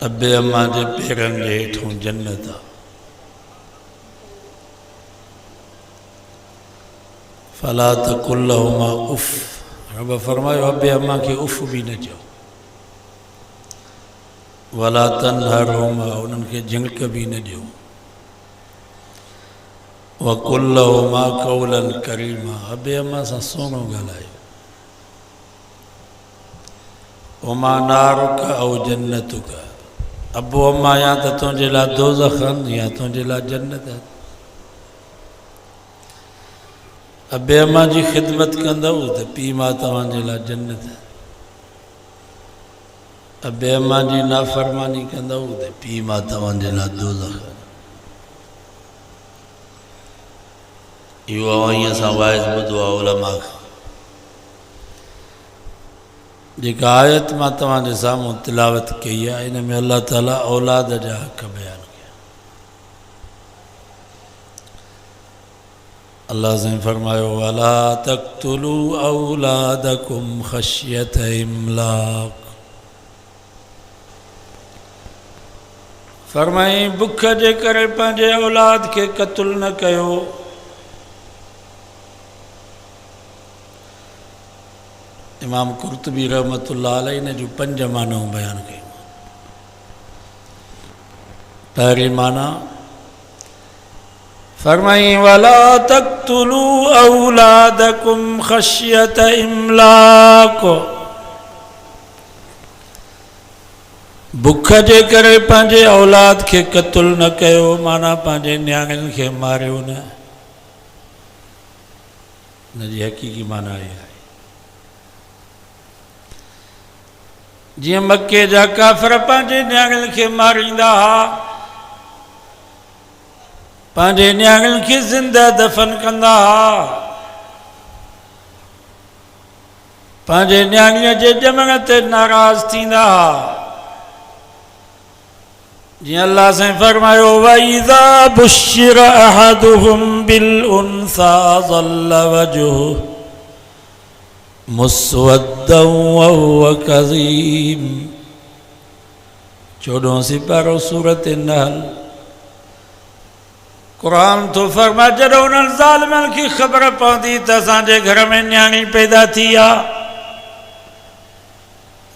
अब्बे अम्मा जे पेरनि जे हेठों जन्नत आहे। फला तकुल लहुमा उफ़, रब फरमायो अब्बे अम्मा के उफ़ भी न चओ। वला तनहरहुमा, उन्हनि खे झिंगक भी न ॾियो। वकुल लहुमा क़ौलन करीमा, अब्बे अम्मा सां सुहिणो ॻाल्हायो। वमा नारुक औ जन्नतुक, अबो अम्मा या तो तुझे ला दोज़ख आहिनि या तुझे ला जन्नत आहे। अबे अम्मा जी ख़िदमत कंदव त पीउ मां तव्हांजे लाइ जन्नत आहे। अबे अम्मा जी नाफ़रमानी कंदव त पीउ मां तव्हांजे लाइ दोज़ख आहे। इहो अवाईअ सां वाइज़ ॿुधो आहे उलमा खां। जेका आयत मां तव्हांजे साम्हूं तिलावत कई आहे, इन में अल्लाह ताला औलाद जा हक़ बयान कया। अल्लाह से फरमायो वला तक़्तुलू औलादकुम ख़श्यत इमलाक, फरमाई बुख जे करे पंहिंजे औलाद खे क़त्ल न कयो। इमाम कुर्तबी रहमतुल्लाह अलैह इन जूं 5 मानाऊं बयान कयूं। पहिरीं माना फरमाई वला तक़्तुलू औलादकुम ख़श्यत इमलाक, बुख जे करे पंहिंजे औलाद खे क़त्ल न कयो, माना पंहिंजे न्याणियुनि खे मारियो न। इन जी हक़ीक़ी माना इहा आहे। जीअं मके जा काफ़िर पंहिंजे न्याणियुनि खे मारींदा हुआ, पंहिंजे न्याणियुनि खे ज़िंदा दफ़न कंदा हुआ, पंहिंजे न्याणीअ जे ॼमण ते नाराज़ थींदा हुआ। जीअं अल्लाह साईं फरमायो वइज़ा बुश्शिर अहदुहुम बिल उन्सा ज़ल्ल वजहुहु मुस्वद्दन वहुव कज़ीम। 14 सिपारो सूरत नहल। कुरान तो फरमा जॾहिं उन्हनि ज़ालिमनि खे ख़बर पवंदी त असांजे घर में न्याणी पैदा थी आहे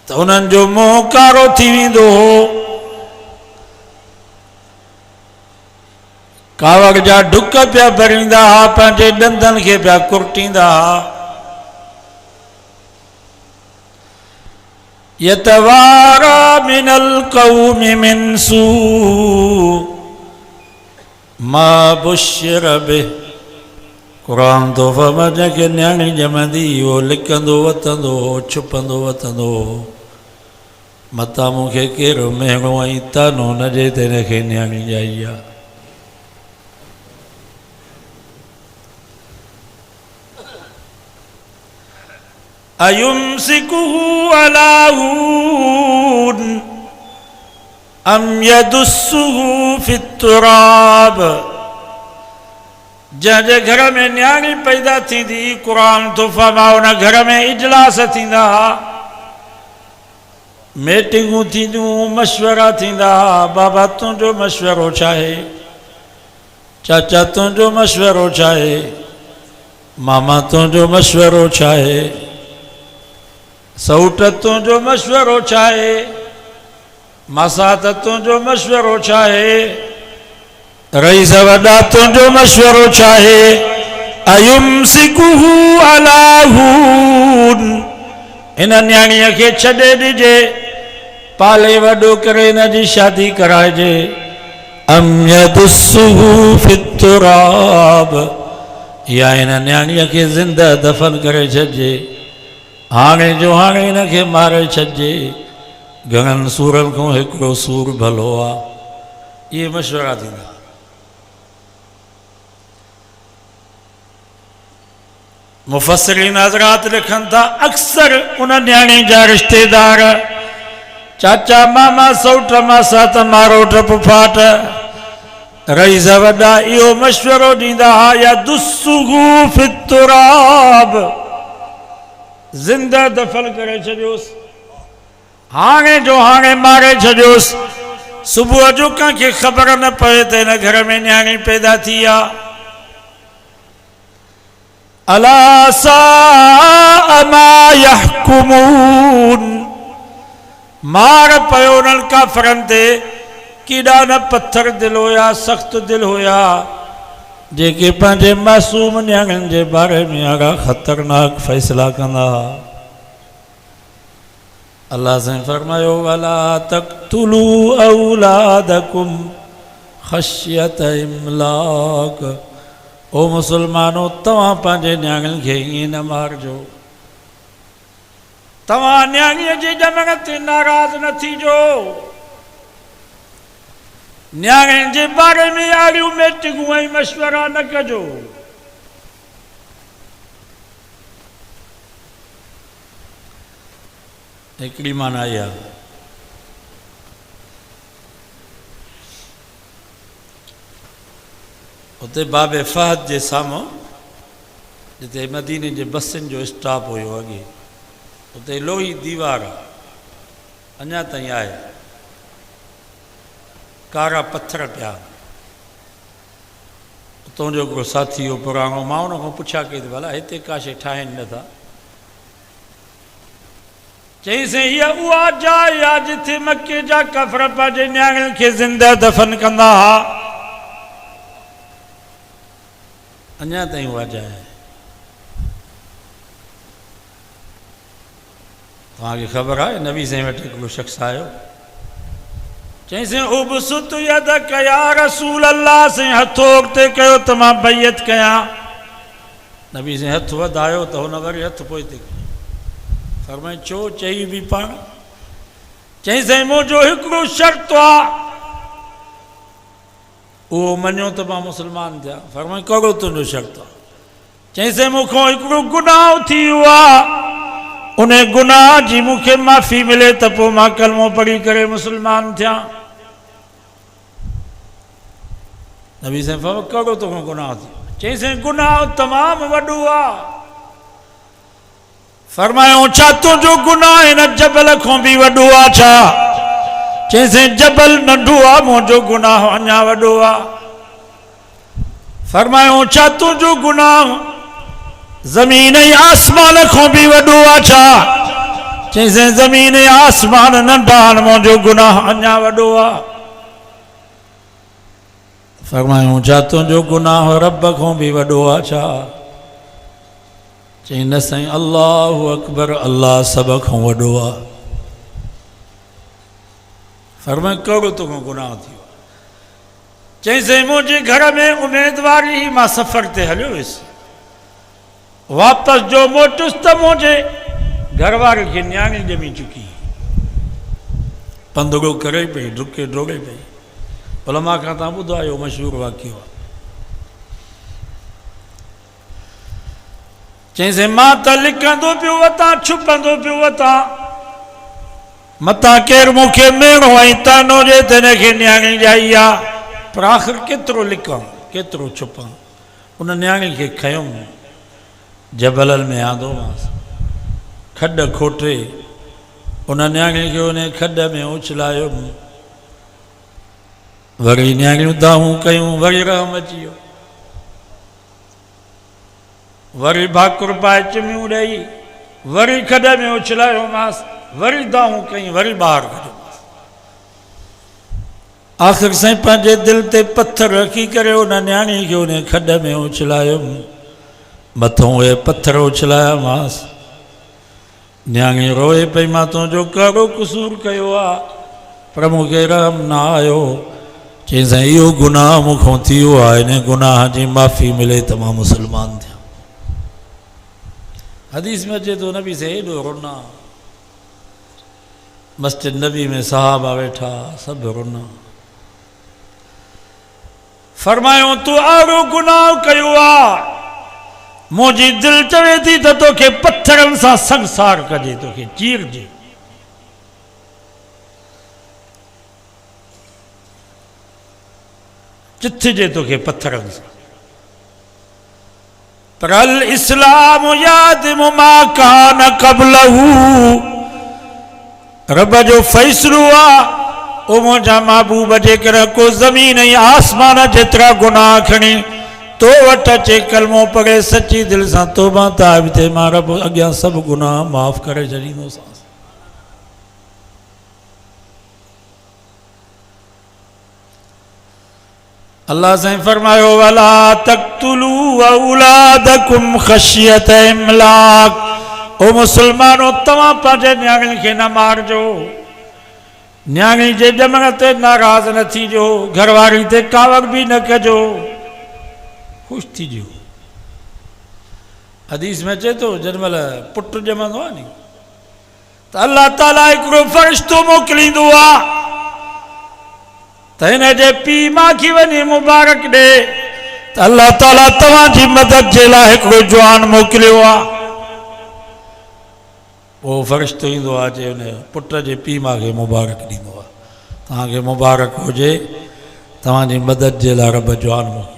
त उन्हनि जो मुंहुं कारो थी वेंदो हो, कावड़ जा ढुक पिया भरींदा हुआ, पंहिंजे ॾंदनि खे पिया कुरटींदा हुआ। यतवारा मिनल कौमि मिन सू मा बुश्शिर बिह। कुरान तो फरमाए जंहिंखे न्याणी ॼमंदी हो लिकंदो वतंदो हो, छुपंदो वतंदो हो, मता मूंखे कहिड़ो महिणो ऐं तानो न ॾे त हिनखे न्याणी ॼाई आहे। अयुमसिकुहु अला हून अम यदुस्सुहु फित्तुराब। जंहिंजे घर में न्याणी पैदा थींदी क़ुरान थो फरमाए उन घर में इजलास थींदा, मीटिंगूं थींदियूं, मशवरा थींदा। बाबा तुंहिंजो मशवरो छा आहे? चाचा तुंहिंजो मशवरो छा आहे? मामा तुंहिंजो मशवरो छा आहे? सौट तुंहिंजो मशवरो छा आहे? मासात तुंहिंजो मशवरो छा आहे? रईस वॾा तुंहिंजो मशवरो छा आहे? अयुमसिकुहु अला हून। हिन न्याणीअ खे छॾे ॾिजे, पाले वॾो करे हिन जी शादी कराइजे। अम यदुस्सुहु फित्तुराब। या हिन न्याणीअ खे ज़िंदा दफ़न करे छॾिजे, हाणे जो हाणे हिनखे मारे छॾिजे। घणनि सूरनि खां हिकिड़ो सूर भलो आहे। इहे मशवरा थींदा। मुफ़स्सिरीन हज़रात लिखनि था अक्सर उन न्याणी जा रिश्तेदार, चाचा मामा सौट मासात मारोट फुफाट रईस वॾा इहो मशवरो ॾींदा हुआ यदुस्सुहु फित्तुराब, ज़िंदा दफ़न करे छॾियोसि, हाणे जो हाणे मारे छॾियोसि। सुबुह जो कंहिंखे ख़बर न पए त हिन घर में न्याणी पैदा थी आहे। अला साअ मा यहकुमून। मार पयो उन्हनि काफ़रनि ते, केॾा न पत्थर दिल हुया, सख़्त दिल हुया, जेके पंहिंजे मासूम न्याणियुनि जे बारे में अहिड़ा ख़तरनाक फ़ैसिला कंदा। अल्लाह से फरमायो वला तक़्तुलू औलादकुम ख़श्यत इमलाक। ओ मुसलमानो, तव्हां पंहिंजे न्याणियुनि खे ईअं न मारिजो। तव्हां न्याणीअ जे ॼमण ते नाराज़ न थीजो। न्याणियुनि जे बारे में अहिड़ियूं मीटिंगूं ऐं मशवरा न कजो। हिकिड़ी माना इहा, उते बाबे फहद जे साम्हूं जिते मदीने जे बसियुनि जो स्टॉप हुयो अॻे, उते लोही दीवार अञा ताईं आहे, कारा पत्थर पिया। उतां जो हिकिड़ो साथी हो पुराणो, मां उन खां पुछा कई त भला हिते का शइ ठाहिनि नथा। चईंसि हीअ उहा जाइ आहे जिथे मके जा काफ़िर पंहिंजे न्याणियुनि खे ज़िंदा दफ़न कंदा हुआ। अञा ताईं उहा जाइ आहे। तव्हांखे ख़बर आहे नबी साईं वटि हिकिड़ो शख़्स आयो, चईंसि उबसुत यदक या रसूल अल्लाह। साईं हथो अॻिते कयो त मां बैयत कयां। नबी साईं हथु वधायो त हुन वरी हथु पोइते कयो। फरमाई छो? चई बि पाण। चईंसि मुंहिंजो हिकिड़ो शर्त आहे, उहो मञो त मां मुस्लमान थिया। फरमाई कहिड़ो तुंहिंजो शर्त आहे? चईंसि मूंखां हिकिड़ो गुनाह थी वियो आहे, उन गुनाह जी मूंखे माफ़ी मिले त पोइ मां कलमो पढ़ी करे मुस्लमान थिया। नबी साईं फरमायो कहिड़ो तोखां गुनाह थी? चईंसि गुनाह तमामु वॾो आहे। फरमायो छा तुंहिंजो गुनाह हिन जबल खां बि वॾो आहे छा? चईंसि जबल नंढो आहे, मुंहिंजो गुनाह अञा वॾो आहे। फरमायो छा तुंहिंजो गुनाह ज़मीन ऐं आसमान खां बि वॾो आहे छा? चईंसि ज़मीन ऐं आसमान नंढा आहिनि, मुंहिंजो गुनाह अञा वॾो आहे। फरमायो छा तुंहिंजो गुनाह रब खां बि वॾो आहे छा? चई न साईं, अल्लाहु अकबर, अल्लाह सभ खां वॾो आहे। फरमायो कहिड़ो तोखां गुनाह थियो? चईंसि मुंहिंजे घर में उमेदवारी ही मां सफ़र ते हलियो हुयुसि, वापसि जो मोटुसि त मुंहिंजे घरवारे खे न्याणी ॼमी चुकी। पंधड़ो करे पई, डुके डोड़े पई। उलमा खां तव्हां ॿुधो आहे मशहूरु वाक़ियो आहे। चईंसि मां त लिखंदो पियो वतां, छुपंदो पियो वतां, मतां केरु मूंखे मेणो ऐं तानो ॾिए त हिनखे न्याणी ॼाई आहे, पर आख़िर केतिरो लिखां केतिरो छुपां। उन न्याणी खे खयुमि, जबलल में आंदोमांसि, खॾ खोटे उन न्याणी खे उन खॾ में उछलायुमि। वरी न्याणियूं दाहूं कयूं, वरी रहम अची वियो, वरी भाकुर पाए चिमियूं ॾेई, वरी खॾ में उछलायोमांसि, वरी दाहूं कई, वरी ॿाहिरि कढियोमांसि। आख़िर साईं पंहिंजे दिलि ते पथर रखी करे उन न्याणी खे उन खॾ में उछलायुमि, मथां उहे पथर उछलायामांसि। न्याणी रोए पई, मां तुंहिंजो कहिड़ो क़सूरु कयो आहे, पर मूंखे रहम न आयो। चई साईं इहो गुनाह मूंखां थी वियो आहे, इन गुनाह जी माफ़ी मिले त मां मुस्लमान थियां। हदीस में अचे तो नबी से हेॾो रोना, मस्जिद नबी में सहाबा वेठा, सभु रोना। फरमायो तूं अहिड़ो गुनाह कयो आहे, मुंहिंजी दिलि चवे थी त तोखे पत्थरनि सां संसार कजे, तोखे चीरजे। चिथजे तोखे पत्थरनि सां। पर अल इस्लाम यादिमु मा कान क़ब्लहू, रब जो फ़ैसिलो आहे ओ मुंहिंजा महबूब जेकर को ज़मीन ऐं आसमान जेतिरा गुनाह खणी तो वटि अचे, कलमो पढ़े सची दिलि सां तौबा ताइब थिए, मां रब अॻियां सभु गुनाह माफ़ करे छॾींदोसांसि। अल्लाह साईं फरमायो वला तक़्तुलू औलादकुम ख़शियत इमलाक, ओ मुसलमानो तव्हां पंहिंजे न्याणियुनि खे न मारिजो, न्याणी जे ॼमण ते नाराज़ न थीजो, घरवारी ते कावड़ बि न कजो, ख़ुशि थीजो। हदीस में अचे थो जंहिंमहिल पुटु ॼमंदो आहे नी त अल्लाह ताला हिकिड़ो फ़रिश्तो मोकिलींदो आहे त हिन जे पीउ माखी वञी मुबारक ॾे, त अल्लाह ताला तव्हांजी मदद जे लाइ हिकिड़ो जवान मोकिलियो आहे। उहो फ़रिश्तो ईंदो आहे जे हुन पुट जे पीउ मां खे मुबारक ॾींदो आहे, तव्हांखे मुबारक हुजे, तव्हांजी मदद जे लाइ रब जवान मोकिलियो।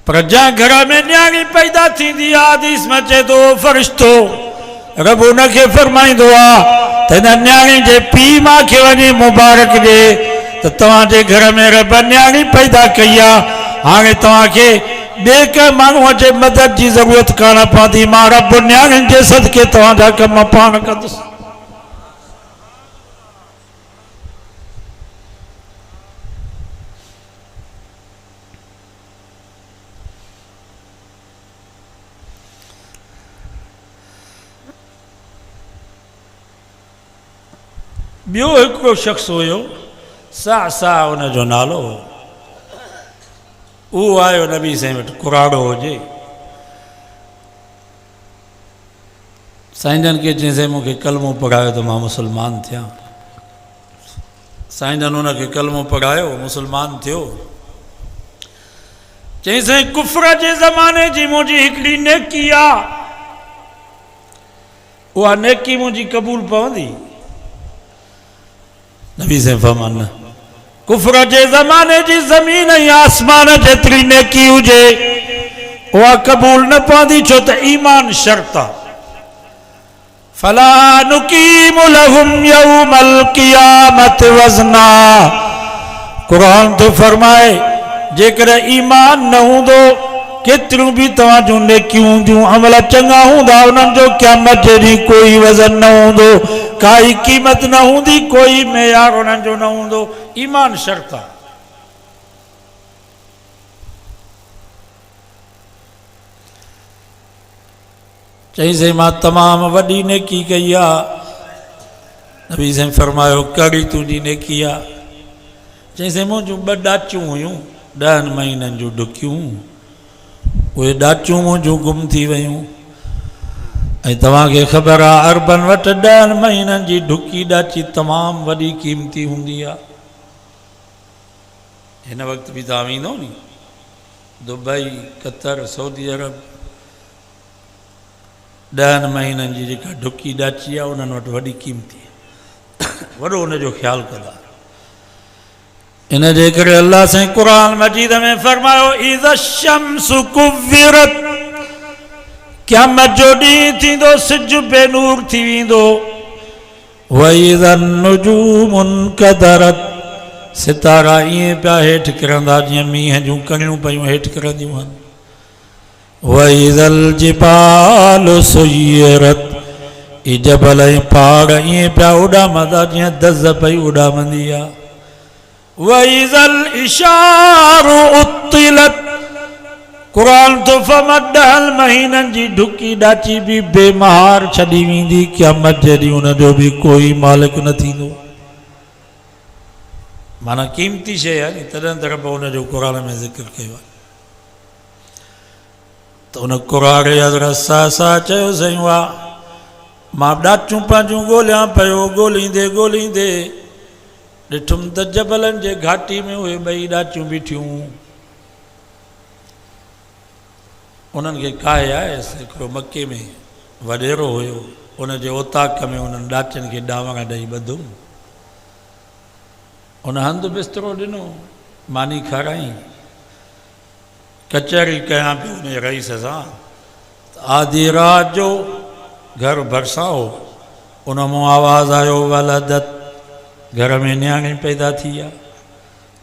पर जंहिं घर में न्याणी पैदा थींदी आहे, हदीस में अचे थो फ़रिश्तो रब उनखे फरमाईंदो आहे त हिन न्याणी जे पीउ मां खे वञी मुबारक ॾे, त तव्हांजे घर में रब न्याणी पैदा कई आहे, हाणे तव्हांखे ॿिए कंहिं माण्हूअ जे मदद जी ज़रूरत कान पवंदी, मां रब न्याणियुनि जे सदके तव्हांजा कम पाण कंदुसि। ॿियो हिकिड़ो शख़्स हुयो, सा हुनजो नालो हो, उहो आयो नबी साईं वटि, कुराड़ो हुजे, साईं जन खे चईं मूंखे कलमो पढ़ायो त मां मुस्लमान थियां। साईं जन हुनखे कलमो पढ़ायो, मुस्लमान थियो। चईं साईं कुफर जे ज़माने जी मुंहिंजी हिकिड़ी नेकी आहे, उहा नेकी मुंहिंजी क़बूल पवंदी? नबी साईं फरमान न, कुफर जे ज़माने जी ज़मीन ऐं आसमान जेतिरी नेकी हुजे उहा क़बूल न पवंदी, छो त ईमान शर्त आहे। फला नुकीमु लहुम यौमल क़ियामत वज़ना, क़ुरान थो फरमाए जेकर ईमान न हूंदो, केतिरियूं बि तव्हां जूं नेकियूं हूंदियूं, अमल चङा हूंदा, उन्हनि जो क़यामत जे ॾींहुं कोई वज़न न हूंदो, काई क़ीमत न हूंदी, कोई मेयार उन्हनि जो न हूंदो। ईमान शर्त आहे। चई साईं मां तमामु वॾी नेकी कई आहे। नबी साईं फरमायो कहिड़ी तुंहिंजी नेकी आहे? चई साईं मुंहिंजूं 2 ॾाचियूं हुयूं, 10 महीननि जूं ॾुकियूं, उहे ॾाचियूं मुंहिंजूं गुम थी वियूं। तव्हां खे ख़बर आहे अरबन वटि 10 महीननि जी ढुकी ॾाची तमामु वॾी क़ीमती हूंदी आहे। हिन वक़्तु बि तव्हां वेंदो नी दुबई, कतर, सऊदी अरब, 10 महीननि जी जेका ढुकी ॾाची आहे उन्हनि वटि वॾी क़ीमती आहे, वॾो हुनजो ख़्यालु कंदा। इन जे करे अल्लाह साईं क़ुरान मजीद में फरमायो इज़ा शम्सु कुव्विरत, क़यामत जो ॾींहुं थींदो सिज बेनूर थी वेंदो। व इज़ा नुजूमु कदरत, सितारा ईअं पिया हेठि किरंदा जीअं मींहं जूं कणियूं पियूं हेठि किरंदियूं आहिनि। व इज़ल जिबालु सुय्यरत, ई जबल ऐं पहाड़ ईअं पिया उॾामंदा जीअं दज़ पई उॾामंदी आहे। व इज़ल इशारु उत्तिलत, क़ुरान तो फरमाए 10 महीननि जी ढुकी ॾाची बि बेमहार छॾी वेंदी, क़यामत जे ॾींहुं उनजो बि कोई मालिक न थींदो। माना क़ीमती शइ आहे नी, तॾहिं त रब उनजो क़ुरान में ज़िक्र कयो आहे। त उन क़ुरान हज़रत सां चयो साईं वाह, मां ॾाचूं पंहिंजूं ॻोल्हियां पियो, ॻोल्हींदे ॻोल्हींदे ॾिठुमि त जबलनि जे घाटी में उहे ॿई ॾाचूं बीठियूं। उन्हनि खे काहे आयसि, हिकिड़ो मके में वॾेरो हुयो, उनजे ओताक में उन्हनि ॾाचनि खे ॾावण ॾेई ॿधुमि। उन हंधु बिस्तरो ॾिनो, मानी खाराई, कचहरी कयां पियो उन रईस सां। आधी रात जो घर भरिसां हो, उन मां आवाज़ आयो वलदत, घर में न्याणी पैदा थी आहे।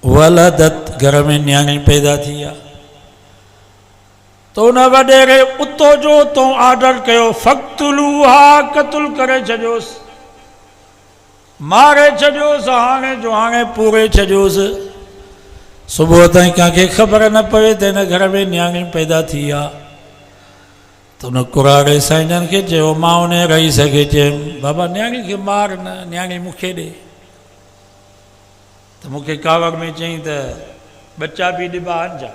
वलदत, घर में न्याणी पैदा थी आहे। तो उन वॾेरे उतो जो तो ऑर्डर कयो फ़क़्तुलूहा, क़त्ल करे छॾियोसि, मारे छॾियोसि, हाणे जो हाणे पूरे छॾियोसि। सुबुह ताईं कंहिंखे ख़बर न पवे त हिन घर में न्याणी पैदा थी आहे। त उन कुराड़े साईंजनि खे चयो, मां उन रईस खे चयुमि बाबा न्याणी खे मार न, न्याणी मूंखे ॾे। त मूंखे कावड़ में चई त बच्चा बि ॾिबा अंजा,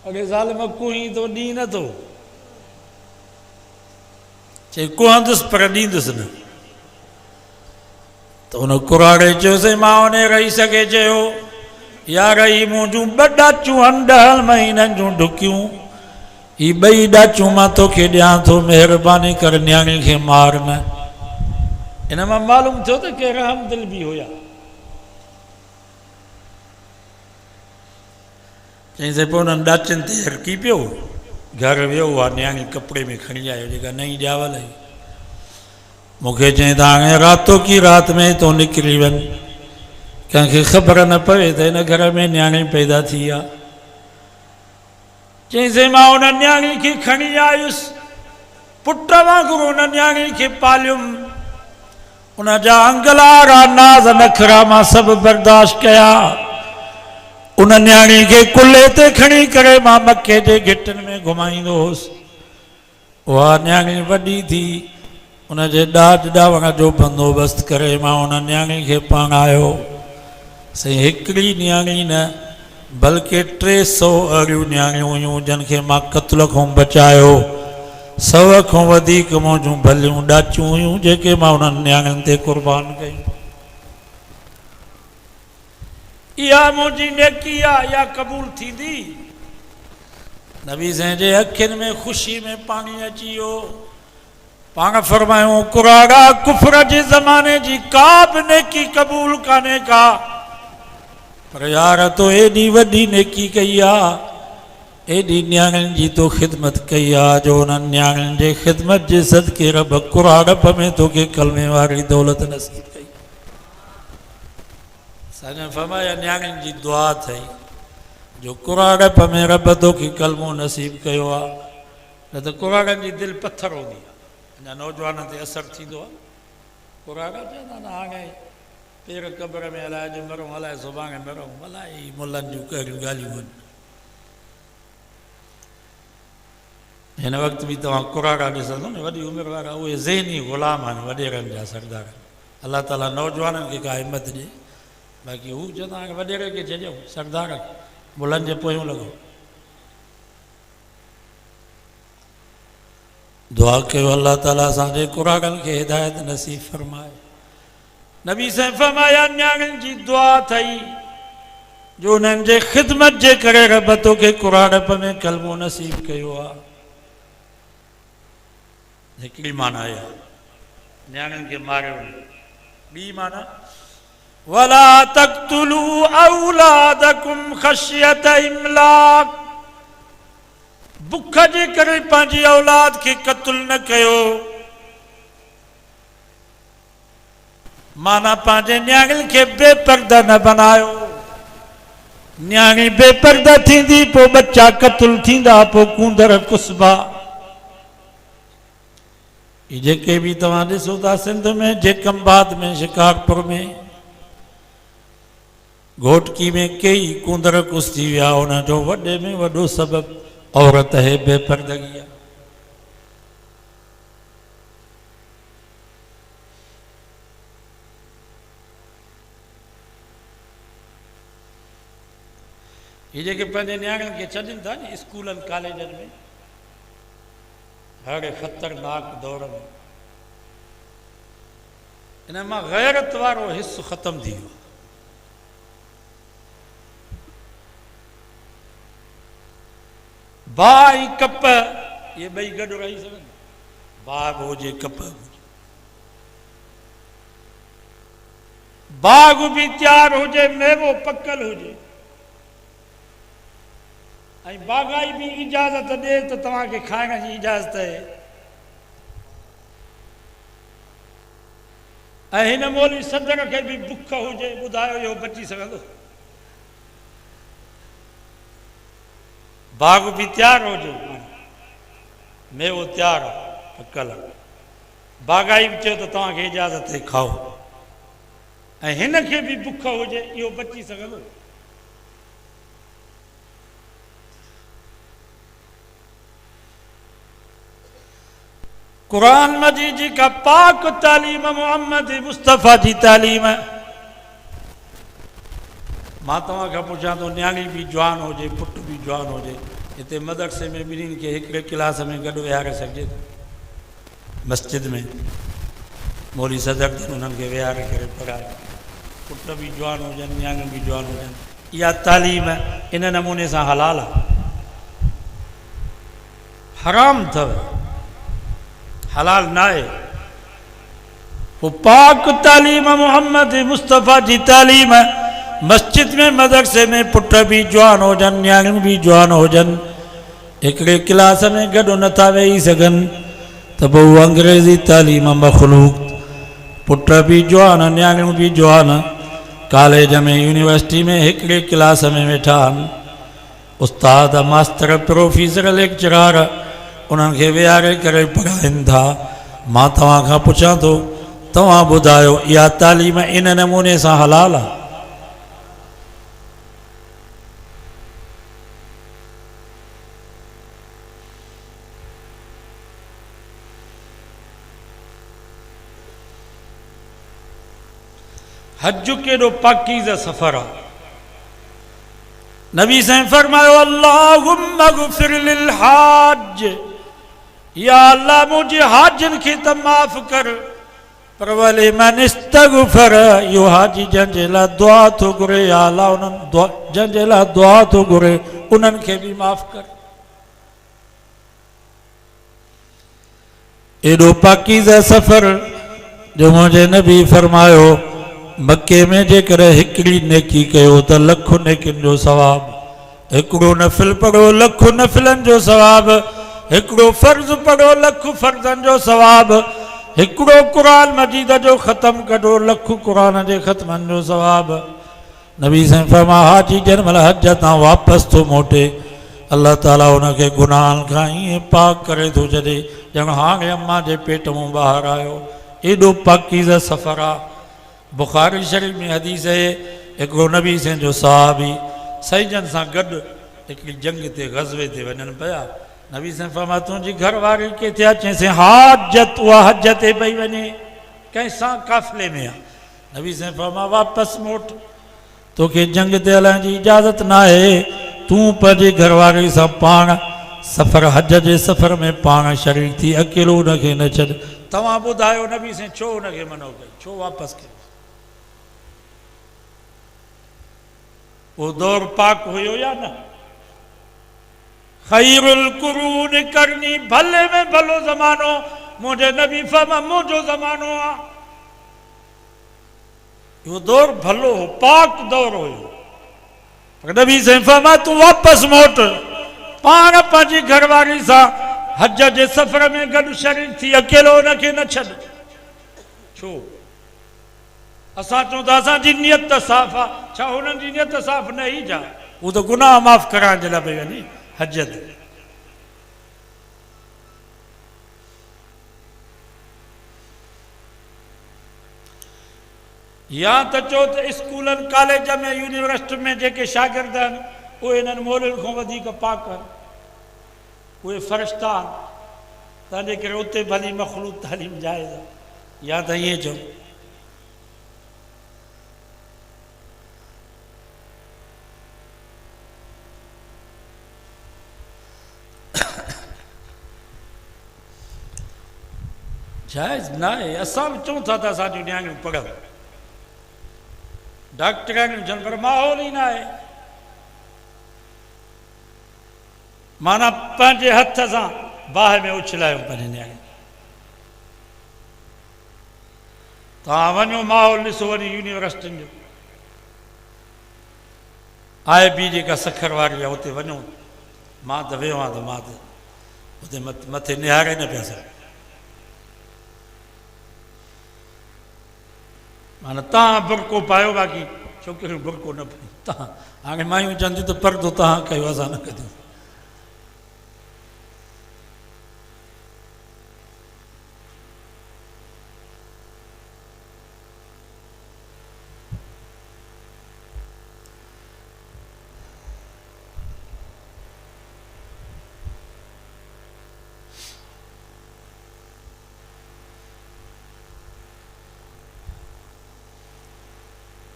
अॻे साल मां कुहीं तो ॾीं नथो, चई कुहंदुसि पर ॾींदुसि न। त उन कुराड़े चयोसीं, मां उन रईस खे चयो यार ही मुंहिंजूं 2 ॾाचूं आहिनि 10 महीननि जूं ढुकियूं, ही 2 ॾाचूं मां तोखे ॾियां थो, महिरबानी कर न्याणी खे मार न। इन मां मालूम थियो त के रहम दिल बि हुया। चईंसि पोइ उन्हनि ॾाचनि ते हरकी पियो, घर वियो, उहा न्याणी कपिड़े में खणी आयो जेका नई ॼावल हुई। मूंखे चई त हाणे रातो की रात में तो निकिरी वञ, कंहिंखे ख़बर न पवे त हिन घर में न्याणी पैदा थी आहे। चईंसि मां उन न्याणी खे खणी आयुसि, पुट वांगुरु उन न्याणी खे पालियुमि, उन जा अंगलारा नाज़ नखरा मां सभु बर्दाश्त कया। उन न्याणी खे कुल्हे ते खणी करे मां मके जे घिटनि में घुमाईंदो हुउसि। उहा न्याणी वॾी थी, उनजे ॾाज ॾावण जो बंदोबस्तु करे मां उन न्याणी खे पाण आयो। साईं हिकिड़ी न्याणी न बल्कि 300 अहिड़ियूं न्याणियूं हुयूं जिन खे मां क़त्ल खां बचायो। 100 खां वधीक मुंहिंजूं भलियूं ॾाचूं हुयूं जेके मां उन्हनि न्याणियुनि ते क़ुर्बान कयूं। इहा मुंहिंजी नेकी आहे, इहा क़बूल थींदी। नबी साईं जे अखियुनि में ख़ुशी में पाणी अची वियो। पाण फरमायूं कुराड़ा कुफर जे ज़माने जी का बि नेकी क़बूल कान्हे का, पर यार तो एॾी वॾी नेकी कई आहे, एॾी न्याणियुनि जी तो ख़िदमत कई आहे जो उन्हनि न्याणियुनि जे ख़िदमत जे सदके रब कुराड़प में तोखे कलमे वारी दौलत नसीब कई। साईं फरमाया न्याणियुनि जी दुआ अथई जो कुराड़प में रब तोखे कलमो नसीब कयो आहे, न त कुराड़नि जी दिलि पथर हूंदी आहे। अञा नौजवान ते असरु थींदो आहे। कुराड़ा चवंदा न हाणे पेर क़बर में हलाए, अॼु मरूं हलाए सुभाणे मरूं, अलाए मुलनि जूं कहिड़ियूं ॻाल्हियूं आहिनि। हिन वक़्तु बि तव्हां कुराड़ा ॾिसंदो न, वॾी उमिरि वारा उहे ज़हनी ग़ुलाम आहिनि वॾेरनि जा सरदार। अलाह ताला नौजवाननि खे का हिमत ॾिए, बाक़ी हू चवंदा हाणे वॾेरे खे छॾियो, सरदार मुलनि जे पोयूं लॻो। दुआ कयो अल्लाह ताला असांजे कुरागन खे हिदायत नसीब फरमाए। नबी साईं फरमाया न्याणियुनि जी दुआ थई जो उन्हनि जे ख़िदमत जे करे रब तोखे कुराड़प में कलमो नसीब कयो आहे। हिकिड़ी माना आहे न्याणियुनि खे मारियो न। ॿी माना वला तक़्तुलू औलादकुम ख़शियत इमलाक, बुख जे करे पंहिंजी औलाद खे क़त्ल न कयो। माना पंहिंजे न्याणियुनि खे बेपर्दा न बनायो। न्याणी बेपर्दा थींदी पोइ बच्चा क़त्ल थींदा, पोइ कूंदर कुसबा। जेके भी तव्हां ॾिसो था सिंध में, जेकमबाद में, शिकारपुर में, घोटकी में कई कूंदर कुस थी विया। उन जो वॾे में वॾो सबबु औरत है बेपर्दगी आहे। ये जेके पंहिंजे न्याणियुनि खे छॾनि था न स्कूलनि कॉलेजनि में, अहिड़े ख़तरनाक दौर में इन मां गैरत वारो हिस्सो ख़तम थी वियो। भाउ ऐं कप ये ॿई गॾु रही सघनि। बाग हुजे कप हुजे, बाग भी तैयार हुजे, मेवो पकल हुजे, ऐं बागाई भी इजाज़त ॾे त तव्हांखे खाइण जी इजाज़त आहे। ऐं हिन मौलवी सदर खे भी बुख हुजे, ॿुधायो इहो बची सघंदो? बाग भी तैयार हुजे, मेवो तैयार पकल, बागाई बि चयो त तव्हांखे इजाज़त आहे खाओ, ऐं हिन खे भी बुख हुजे, इहो बची सघंदो? कुरान मजीद जी का पाक तालीम मोहम्मद मुस्तफ़ा जी तालीम। मां तव्हांखां पुछां थो, न्याणी भी जवान हुजे, पुट भी जवान हुजे, हिते मदरसे में ॿिन्हिनि खे हिकिड़े क्लास में गॾु विहारे सघिजे थो? मस्जिद में मौलवी सदर अथनि, उन्हनि खे विहारे करे पढ़ाए, पुट भी जवान हुजनि, न्याणियूं भी जवान हुजनि। इहा तालीम इन नमूने सां हलाल आहे? हराम अथव, हलाल न आहे। पोइ पाक तालीम मोहम्मद मुस्तफ़ा जी तालीम, मस्जिद में मदरसे में पुट भी जवान हुजनि, न्याणियूं भी जवान हुजनि, हिकिड़े क्लास में गॾु नथा वेही सघनि, त पोइ उहा अंग्रेज़ी तालीम मखलूक, पुट भी जवान, न्याणियूं भी जवान, कॉलेज में, यूनिवर्सिटी में हिकिड़े क्लास में वेठा आहिनि। उस्ताद, मास्तर, प्रोफेसर, लेक्चरार उन्हनि खे विहारे करे पढ़ाइनि था। मां तव्हांखां पुछां थो, तव्हां ॿुधायो इहा तालीम इन नमूने सां हलाल आहे? हज केॾो पाकीज़ सफ़र आहे। नबी साईं फरमायो अल्लाहुम्मा ग़ुफ़िर लिल हाज, या अल्लाह मुंहिंजे हाजिन खे त माफ़ कर, पर वले मन इस्तग़फ़र, इहो हाजी जंहिंजे लाइ दुआ थो घुरे, या अल्लाह उन्हनि जंहिंजे लाइ दुआ थो घुरे उन्हनि खे बि माफ़ कर। एॾो पाकीज़ा सफ़र जो मुंहिंजे नबी फरमायो, मके में जेकर हिकिड़ी नेकी कयो त लख नेकियुनि जो सवाब, हिकिड़ो नफ़िल पढ़ो लख नफ़िलनि जो सवाब, हिकिड़ो फ़र्ज़ पढ़ो लख फ़र्ज़नि जो सवाब, हिकिड़ो क़ुरान मजीद जो ख़त्म कढो लख क़ुरान जे ख़त्मनि जो सवाब। नबी साईं फरमा, हाजी जंहिं महिल हज तां वापसि थो मोटे, अल्लाह ताला हुनखे गुनाहनि खां ईअं पाक करे थो छॾे ॼण हाणे अम्मा जे पेट मां ॿाहिरि आयो। एॾो पाकीज़ा सफ़र आहे। बुखारी शरीफ़ में हदीस आहे, हिकिड़ो नबी साईं जो सहाबी सईजन सां गॾु हिकिड़ी जंग ते ग़ज़वे ते वञनि पिया। नबी साईं फरमा, तुंहिंजी घरवारी किथे आहे? चईं हाजत, उहा हज ते पई वञे, कंहिंसां काफ़िले में आहे। नबी साईं फरमा, वापसि मोट, तोखे जंग ते हलण जी इजाज़त न आहे, तूं पंहिंजी घरवारी सां पाण सफ़र हज जे सफ़र में पाण शरीक थी अकेलो उनखे न छॾ। तव्हां ॿुधायो नबी साईं छो उनखे मनो कई, छो वापसि कयो? वो दौर पाक हुयो या न? खैरुल कुरून करनी, भले में भलो ज़मानो मुझे नबी फरमा मुझो ज़मानो आ। यो दौर भलो हो, पाक दौर हुयो। नबी साईं फरमा तू वापसि मोट, पाण पंहिंजी घरवारी सां हज जे सफ़र में गॾु शरीक थी अकेलो उनखे न छॾ। छो? असां चऊं था असांजी नियत त साफ़ आहे, छा हुननि जी नियत साफ़ न ई जा? हू त गुनाह माफ़ कराइण जे लाइ पई वञे हज ते। या त चओ त स्कूलनि कॉलेज में यूनिवर्सिटी में जेके शागिर्द आहिनि उहे हिननि मोलनि खां वधीक पाक आहिनि, उहे फ़रिश्ता आहिनि, तंहिंजे करे उते भली मख़लूत तालीम जाइज़ आहे। या त ईअं चओ। जाइज़ न आहे। असां बि चऊं था त असांजूं नियाणियूं पढ़नि, डॉक्टराणियूं थियनि, पर माहौल ई न आहे। माना पंहिंजे हथ सां बाहि में उछलायूं पंहिंजे नियाणियूं। तव्हां वञो माहौल ॾिसो वञी यूनिवर्सिटियुनि जो, IB जेका सखर वारी आहे उते वञो। मां त वियो आहियां त मां त उते मथे निहारे न पिया सघां। माना तव्हां बुरको पायो, बाक़ी छोकिरियूं बुरको न पायूं। तव्हां हाणे मायूं चवनि थियूं त पर्दो तव्हां कयो, असां न कयूं।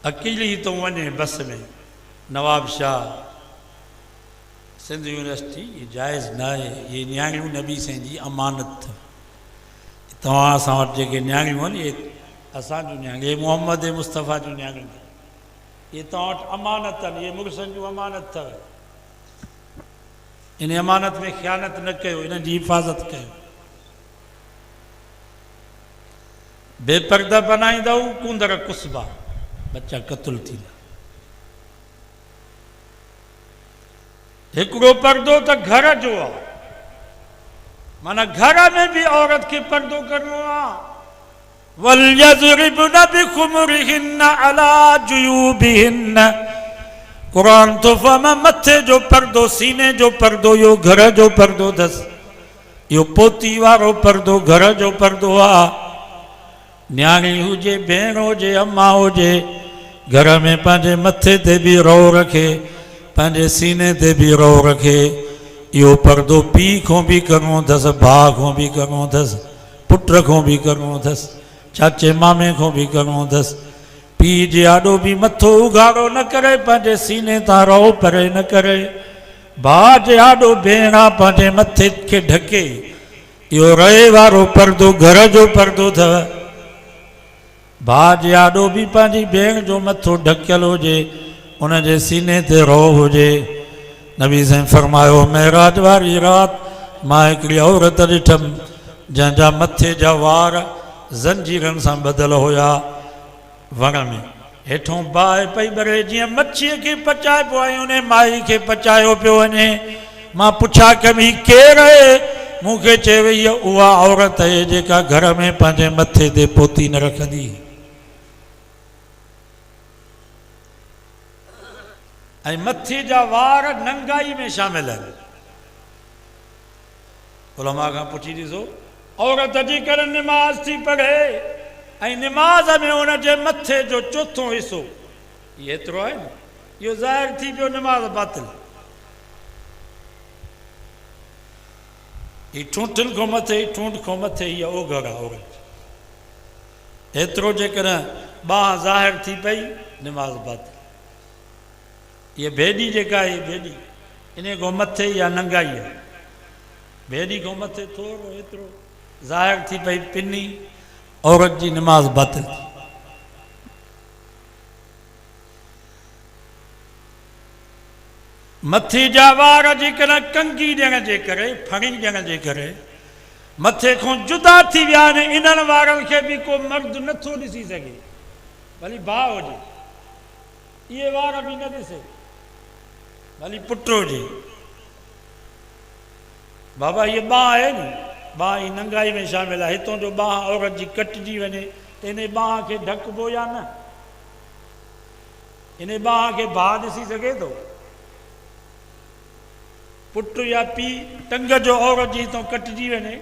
अकेली ही तो वञे बस में नवाब शाह सिंध यूनिवर्सिटी, ये जायज़ न आहे। ये नियाणियूं नबी साईं जी अमानत। तव्हां असां वटि जेके नियाणियूं आहिनि इहे असांजूं नियाणियूं, इहे मोहम्मद मुस्तफ़ा जूं नियाणियूं, इहे तव्हां वटि अमानत आहिनि, इहे मुड़ुसनि जूं अमानत अथव। इन अमानत में ख़यानत न कयो, इन्हनि जी हिफ़ाज़त कयो। बेपर्दा बनाईंदव कूंदर कुस्बा, बच्चा क़तल थींदा। हिकिड़ो पर्दो त घर जो आहे, माना घर में भी औरत के पर्दो करणो आहे। वलयज़रिबन बिखुमुरिहिन्न अला जुयूबिहिन्न, क़ुरान तो फरमा मथे जो पर्दो, सीने जो पर्दो यो घर जो पर्दो अथसि। यो पोती वारो पर्दो घर जो पर्दो आहे। न्याणी हुजे, भेण हुजे, अम्मा हुजे, घर में पंहिंजे मथे ते भी रो रखे, पंहिंजे सीने ते भी रो रखे। इहो पर्दो पीउ खां बि करिणो अथसि, भाउ खां बि करिणो अथसि, पुट खां बि करिणो अथसि, चाचे मामे खां बि करिणो अथसि। पीउ जे आॾो बि मथो उघाड़ो न करे, पंहिंजे सीने तां रो परे न करे। भाउ जे आॾो भेण आहे पंहिंजे मथे खे ढके। इहो रहे वारो पर्दो घर जो पर्दो अथव। भाउ जे आॾो बि पंहिंजी भेण जो मथो ढकियल हुजे, उनजे सीने ते रो हुजे। नबी साईं फरमायो, महराज वारी राति मां हिकिड़ी औरत ॾिठमि जंहिंजा मथे जा वार ज़ंजीरनि सां ॿधल हुया। वण में हेठों बाहि पई ॿरे, जीअं मच्छीअ खे पचाइबो आहे उन माई खे पचायो पियो वञे। मां पुछा कमि ही केरु आहे? मूंखे चयो वई उहा औरत आहे जेका घर में पंहिंजे मथे ते पोती न रखंदी। ऐं मथे जा वार नंगाई में शामिल आहिनि। उलमा खां पुछी ॾिसो, औरत जेकर निमाज़ थी पढ़े ऐं निमाज़ में उनजे मथे जो चोथों हिसो ये एतिरो आहे न, इहो ज़ाहिर थी पियो निमाज़ बातिल। ही ठूंठनि खां मथे, ठूंठ खां मथे इहा ओघड़ आहे औरत। एतिरो जेकॾहिं बांह ज़ाहिर थी पई निमाज़ बातिल। ये भेॾी जेका आहे, भेॾी इन खां मथे इहा नंगाई आहे। बेड़ी को मथे थोरो एतिरो ज़ाहिर थी पई पिनी औरत जी नमाज बातिल थी। मथे जा वार जेकॾहिं कंगी ॾियण जे करे फणी ॾियण जे करे मथे खां जुदा थी विया आहिनि, इन्हनि वारनि खे बि को मर्द नथो ॾिसी सघे, भली भाउ हुजे, इहे वार बि न ॾिसे, भली पुट हुजे। बाबा ये बांह है नी, बांह ही नंगाई में शामिल है। हितों जो बांह औरत जी कटजी वने तो इन बांह के ढकबो या न? इन बांह के भाउ ॾिसी सघे थो? पुट या पी टंग जो औरत जी हितों कटजी वने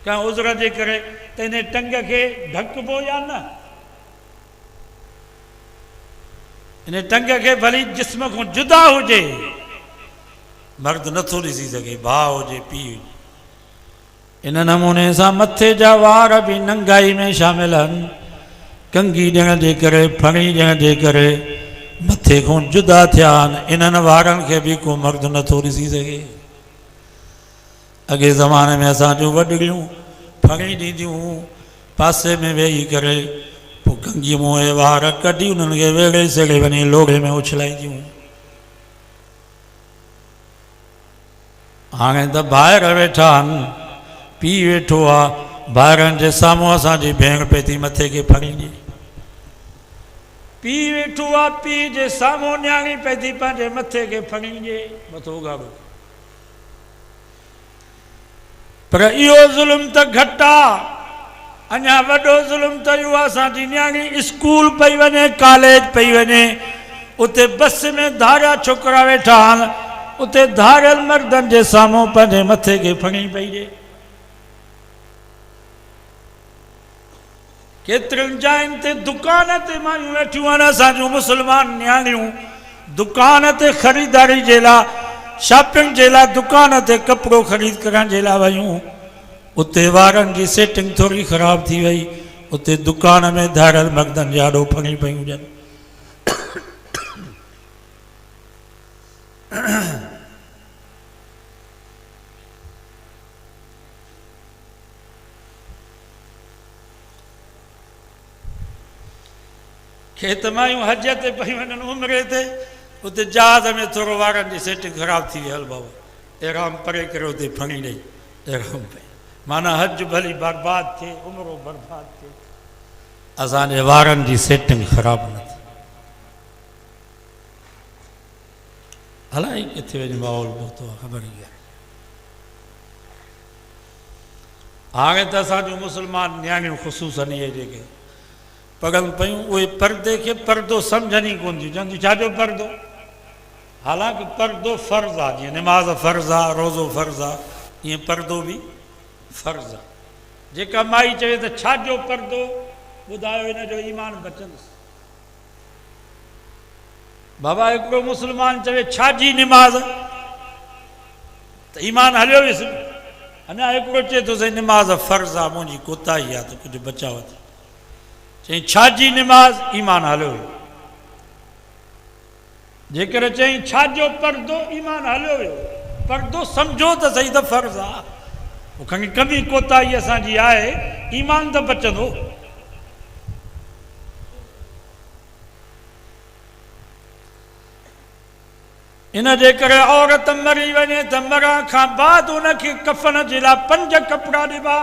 कंहिं उज़र जे करे त इन टंग के ढकबो या न? इन टंग के भली जिस्म को जुदा हुजे, मर्द नथो ॾिसी सघे, भाउ हुजे पीउ हुजे। इन नमूने सां मथे जा वार बि नंगाई में शामिल आहिनि, कंगी ॾियण जे करे फणी ॾियण जे करे मथे खां जुदा थिया आहिनि, इन्हनि वारनि खे बि को मर्द नथो ॾिसी सघे। अॻे ज़माने में असां जूं वॾड़ियूं फणी ॾींदियूं पासे में वेही करे, पोइ कंगी मुंहुं वार कढी उन्हनि खे वेड़े सेड़े वञी लोढ़े में उछलाईंदियूं। हाणे त ॿाहिरि वेठा आहिनि, पीउ वेठो आहे, ॿाहिरनि जे साम्हूं असांजी भेण पई थी मथे खे फणी ॾे, पीउ वेठो आहे, पीउ जे साम्हूं न्याणी पई थी पंहिंजे मथे खे फणी ॾे, मथो ॻाढ़ो। पर इहो ज़ुल्म त घटि आहे, अञा वॾो ज़ुल्म त इहो आहे असांजी न्याणी स्कूल पई वञे, कॉलेज पई वञे, उते बस में धारिया छोकिरा वेठा आहिनि, उते धारियल मर्दनि जे साम्हूं पंहिंजे मथे खे फणी पई ॾे। केतिरनि जाइनि ते दुकान ते मायूं वेठियूं आहिनि, असांजूं मुस्लमान न्याणियूं दुकान ते ख़रीदारी जे लाइ, शॉपिंग जे लाइ दुकान ते कपिड़ो ख़रीद करण जे लाइ वयूं, उते वारनि जी सेटिंग थोरी ख़राब थी वई, उते दुकान में धारियल मर्दनि जा ॾो फणी पयूं हुजनि। खेत मायूं हज ते पई वञनि उमिरे ते, उते जहाज़ में थोरो वारनि जी सेटिंग ख़राब थी वई, हल बाबा एराम परे करे उते फणी ॾेई एराम पई, माना हज भली बर्बाद थिए, उमिरो बर्बाद थिए, असांजे वारनि जी सेटिंग ख़राब न थिए। हलाई किथे वञी माहौल पहुतो आहे ख़बर ई आहे। हाणे त असांजूं मुस्लमान न्याणियूं ख़ुशूसन इहे जेके पढ़नि पियूं, उहे पर्दे खे पर्दो सम्झनि ई कोन थियूं, चवनि थियूं छाजो पर्दो? हालांकि पर्दो फ़र्ज़ु आहे, जीअं निमाज़ फ़र्ज़ु आहे, रोज़ो फ़र्ज़ु आहे, ईअं पर्दो बि फ़र्ज़ु आहे। जेका माई चवे त छाजो पर्दो, ॿुधायो हिन जो ईमान बचंदुसि। बाबा हिकिड़ो मुस्लमान चवे छाजी निमाज़, त ईमान हलियो वियुसि। अञा हिकिड़ो चए थो साईं निमाज़ फ़र्ज़ु आहे, मुंहिंजी कोताही आहे त कुझु बचाव थी, चई छाजी निमाज़, ईमान हलियो वियो। जेकर चई छाजो पर्दो, ईमान हलियो वियो। पर्दो सम्झो त सही त फ़र्ज़ु आहे, पोइ खणी कमी कोताही असांजी आहे, ईमान त बचंदो। इन जे करे औरत मरी वञे त मरण खां बाद उनखे कफ़न जे लाइ 5 कपिड़ा ॾिबा,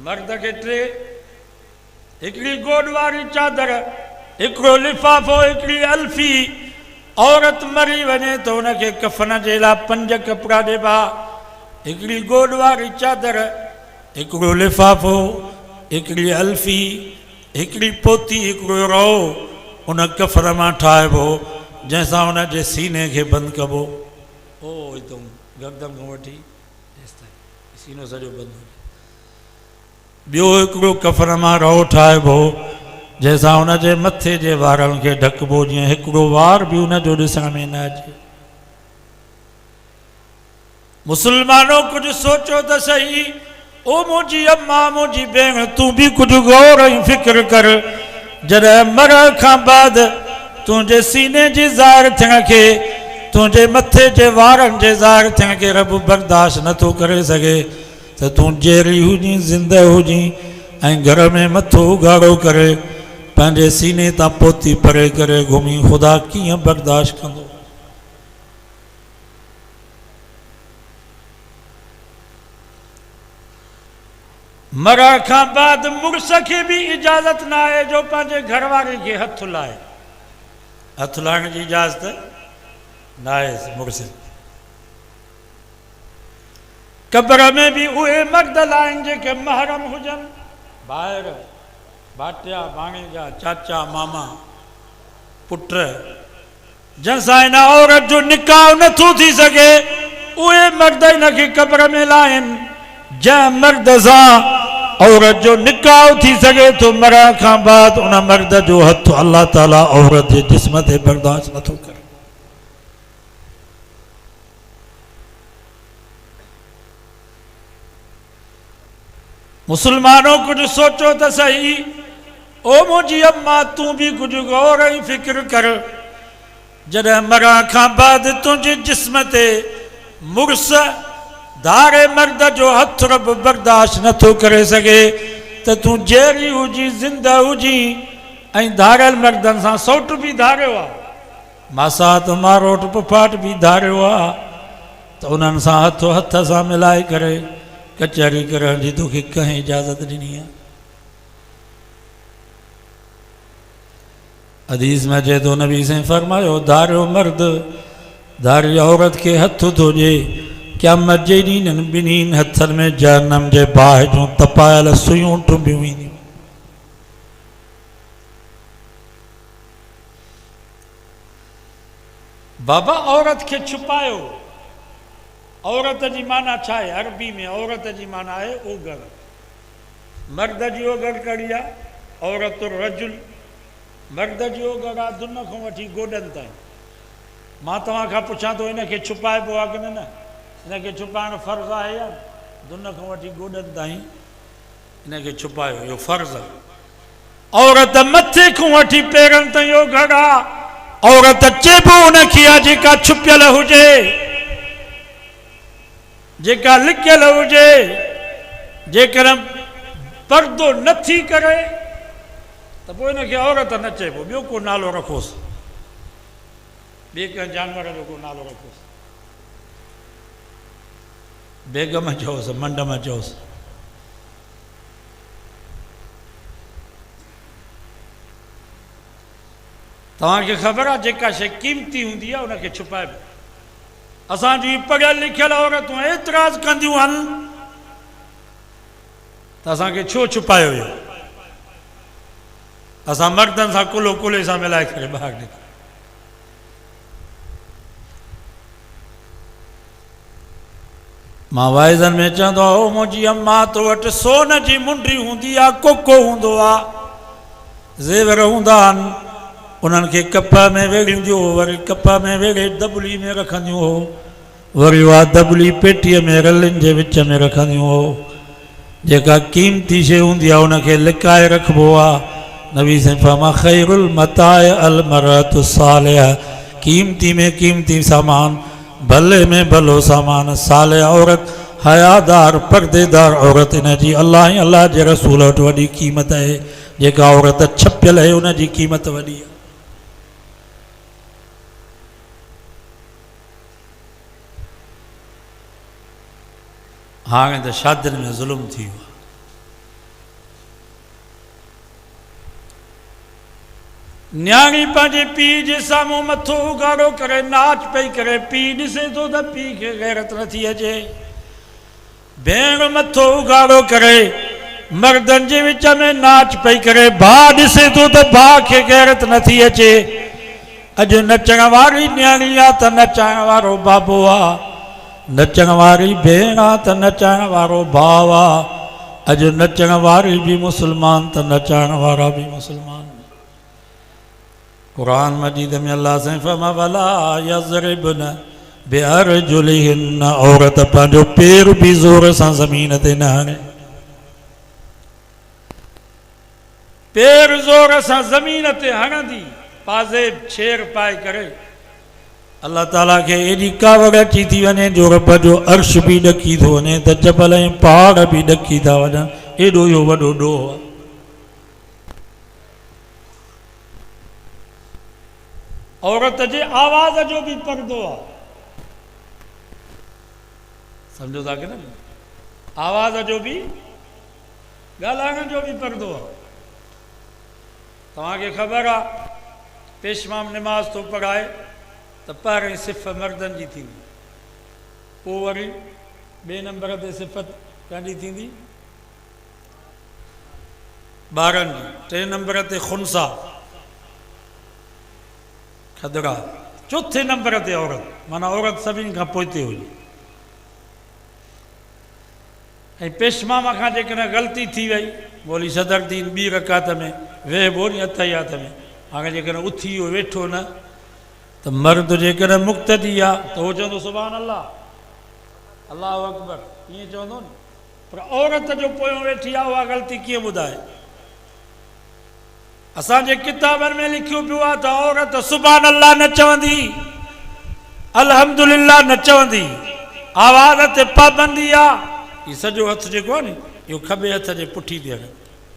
मर्द खे 3, हिकिड़ी गोॾ वारी चादर, हिकिड़ो लिफ़ाफ़ो, हिकिड़ी अल्फी। औरत मरी वञे त उनखे कफ़न जे लाइ 5 कपिड़ा ॾिबा, हिकिड़ी गोॾ वारी चादर, हिकिड़ो लिफ़ाफ़ो, हिकिड़ी अल्फी, हिकिड़ी पोती, हिकिड़ो रओ उन कफ़न मां ठाहिबो, जंहिंसां उन जे सीने खे बंदि कबो। ओ हितां गर्दन खां वठी सीनो सॼो बंदि हो। ॿियो हिकिड़ो कफ़न मां रओ ठाहिबो, जंहिंसां उन जे मथे जे वारनि खे ढकबो, जीअं हिकिड़ो वार बि उन जो ॾिसण में न अचे। मुस्लमानो कुझु सोचो त सही, ओ मुंहिंजी अम्मा, मुंहिंजी भेण, तूं बि कुझु गौर ऐं फ़िक्र कर। जॾहिं मरण खां बाद तुंहिंजे सीने जी ज़ाहिर थियण खे तुझे मथे जे वारन जे ज़ाहिर थियण खे रब बर्दाश्त नथो करे सघे त तूं जहिड़ी हुजी ज़िंदह हुजी ऐं घर में मथो उघाड़ो करे पंहिंजे सीने तां पोती परे करे घुमी ख़ुदा कीअं बर्दाश्त कंदो। मरण खां बाद मुड़ुस खे बि इजाज़त न आहे जो पंहिंजे घरवारे खे हथु लाहे। हथु लाहिण जी इजाज़त न आहे मुड़ुस। कब्र में भी उहे मर्द लाइन जेके महरम हुजनि, भाइर भाटिया भाणेजा चाचा मामा पुट, जंहिंसां हिन औरत जो निकाह नथो थी सघे उहे मर्द हिनखे कब्र में लाहिनि। जंहिं मर्द सां औरत जो निकाह थी सघे तो मरण खां बाद उन मर्द जो हथ अल्लाह ताला औरत जे जिस्म ते बर्दाश्त नथो करे। मुसलमानों कुछ सोचो तो सही। ओ मुझी अम्मा तू भी कुछ गौर ही फिक्र कर। जॾहिं मरण खां बाद तुझे जिस्म ते मुड़ुस धारे मर्द जो हथ रब बर्दाश्त नथो करे सघे त तूं जहिड़ी हुजी ज़िंदह हुजी ऐं धारियल मर्दनि सां सौट बि धारियो आहे, मासात मारोट पुफाट बि धारियो आहे, त उन्हनि सां हथो हथ सां मिलाए करे कचहरी करण जी तोखे कंहिं इजाज़त ॾिनी आहे? हदीस में चए थो नबी साईं फरमायो धारियो मर्द धारी औरत खे हथु थो ॾिए क़यामत जे ॾींहं ॿिन्हिनि हथनि में जहन्नम जे बाहि जूं तपायल सुयूं टुंबियूं वेंदियूं। बाबा औरत खे छुपायो। औरत जी माना छा आहे? अरबी में औरत जी माना आहे ओघड़। मर्द जी ओघड़ कड़ी आहे औरत रजुल। मर्द जी ओघड़ आहे दुन खां वठी गोॾनि ताईं। मां तव्हां खां पुछां थो हिनखे छुपाइबो आहे की न? हिनखे छुपाइणु फ़र्ज़ु आहे या दुन खां वठी गोॾनि ताईं हिनखे छुपायो, इहो फ़र्ज़ु आहे। औरत मथे खां वठी पेरनि ताईं ओघड़ आहे। औरत चइबो हुनखे आहे जेका छुपियल हुजे, जेका लिकियल हुजे। जेकर पर्दो नथी करे त पोइ हिनखे औरत न चइबो, ॿियो को नालो रखोसि, ॿिए कंहिं जानवर जो को नालो रखोसि, बेगम चओसि, मंडम चओसि। तव्हांखे ख़बर आहे जेका शइ क़ीमती हूंदी आहे उनखे छुपाइबो। असांजी पढ़ियल लिखियल औरतूं एतिराज़ कंदियूं आहिनि त असांखे छो छुपायो वियो? असां मर्दनि सां कुलो कुले सां मिलाए करे ॿाहिरि निकिरूं। मां वाइज़नि में चवंदो आहियां ओ मुंहिंजी अम्मा तो वटि सोन जी मुंडी हूंदी आहे, कोको हूंदो आहे, ज़ेवर हूंदा आहिनि, उन्हनि खे कप में वेड़ींदियूं हो, वरी कप में वेड़े दबली में रखंदियूं हो, वरी उहा दबली पेटीअ में रलियुनि जे विच में रखंदियूं हो। जेका क़ीमती शइ हूंदी आहे उनखे लिकाए रखिबो आहे। नबी साईं फरमा ख़ैरुल मताए अल मरअतु सालिहा। क़ीमती में क़ीमती सामान, भले में भलो सामान, सालिहा औरत, हयादार पर्देदार औरत, इन जी अल्लाह ऐं अल्लाह जे रसूल वटि वॾी क़ीमत आहे। जेका औरत छपियल आहे उन जी क़ीमत वॾी आहे। हाणे त शादियुनि में ज़ुल्म थी वियो आहे। न्याणी पंहिंजे पीउ जे साम्हूं मथो उघाड़ो करे नाच पई करे। पीउ ॾिसे थो त पीउ खे गैरत नथी अचे। भेण मथो उघाड़ो करे मर्दनि जे विच में नाच पई करे। भाउ ॾिसे थो त भाउ खे गैरत नथी अचे। अॼु नचण वारी न्याणी आहे त नचाइण वारो बाबो आहे, नचण वारी भेण आहे त नचाइण वारो भाउ आहे। अॼु नचण वारी बि मुस्लमान त नचाइण वारा बि मुस्लमान। कुरान मजीद में अल्लाह से फरमा वला यज़रिबन बिअरजुलिहिन। औरत पंहिंजो पेर बि ज़ोर सां ज़मीन ते न हणे। पेर ज़ोर सां ज़मीन ते हणंदी, पाज़ेब छेर पाए करे अल्लाह ताला के एडी कावड़ अची थी वञे जो रब जो अर्श भी ॾकी थो वञे त जबल ऐं पहाड़ भी ॾकी था वञनि एॾो इहो वॾो ॾोह आहे। औरत जे आवाज़ जो भी पर्दो आहे, समझो था कि न, आवाज़ जो भी ॻाल्हाइण जो भी पर्दो आहे। तव्हांखे ख़बर आहे पेशवाम निमाज़ तो पढ़ाए त पहिरीं सिफ़ मर्दनि जी थींदी, पोइ वरी ॿिए नंबर ते सिफ़त कंहिंजी थींदी ॿारनि जी, टे नंबर ते खुनसा खदरा, चौथे नंबर ते औरत, माना औरत सभिनी खां पोइते हुई। ऐं पेशमाम खां जेकॾहिं ग़लती थी वई बोली सदर दीन ॿी रकात में वेह बोली अतहियात में, हाणे जेकॾहिं उथी वियो वेठो न त मर्द जेकॾहिं मुक़्तदी आहे त उहो चवंदो सुभान अल्लाह अल्लाह अकबर ईअं चवंदो न, पर औरत जो पोयों वेठी आहे उहा ग़लती कीअं ॿुधाए। असांजे किताबनि में लिखियो पियो आहे त औरत सुभान अल्लाह न चवंदी, अल्हम्दुलिल्लाह न चवंदी, आवाज़ ते पाबंदी आहे। हीउ सॼो हथु जेको आहे नी इहो खॿे हथ जे पुठी ते हणे।